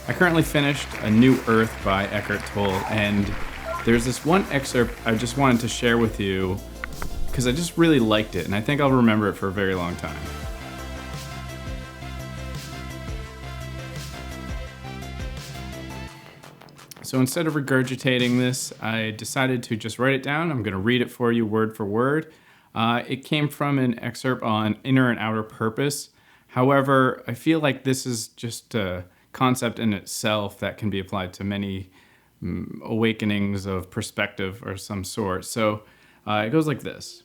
I currently finished A New Earth by Eckhart Tolle, and there's this one excerpt I just wanted to share with you because I just really liked it, and I think I'll remember it for a very long time. So instead of regurgitating this, I decided to just write it down. I'm going to read it for you word for word. It came from an excerpt on inner and outer purpose. However, I feel like this is just a concept in itself that can be applied to many awakenings of perspective or some sort. So it goes like this.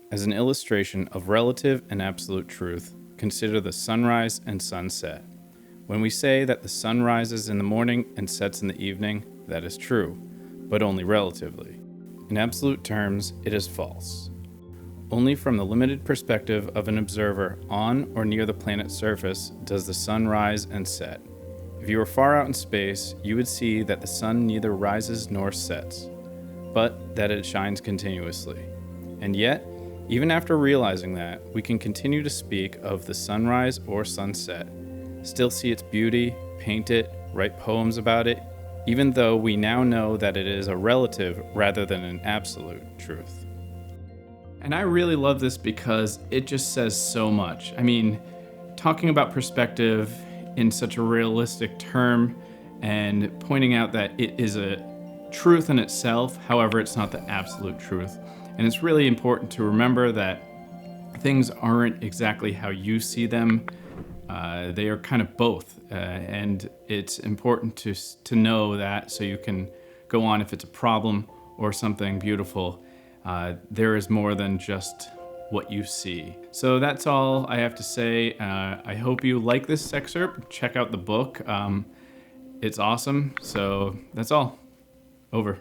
As an illustration of relative and absolute truth, consider the sunrise and sunset. When we say that the sun rises in the morning and sets in the evening, that is true, but only relatively. In absolute terms, it is false. Only from the limited perspective of an observer on or near the planet's surface does the sun rise and set. If you were far out in space, you would see that the sun neither rises nor sets, but that it shines continuously. And yet, even after realizing that, we can continue to speak of the sunrise or sunset, still see its beauty, paint it, write poems about it, even though we now know that it is a relative rather than an absolute truth. And I really love this because it just says so much. I mean, talking about perspective in such a realistic term and pointing out that it is a truth in itself, however, it's not the absolute truth. And it's really important to remember that things aren't exactly how you see them. They are kind of both. And it's important to know that so you can go on if it's a problem or something beautiful. There is more than just what you see. So that's all I have to say. I hope you like this excerpt. Check out the book. It's awesome. So that's all. Over.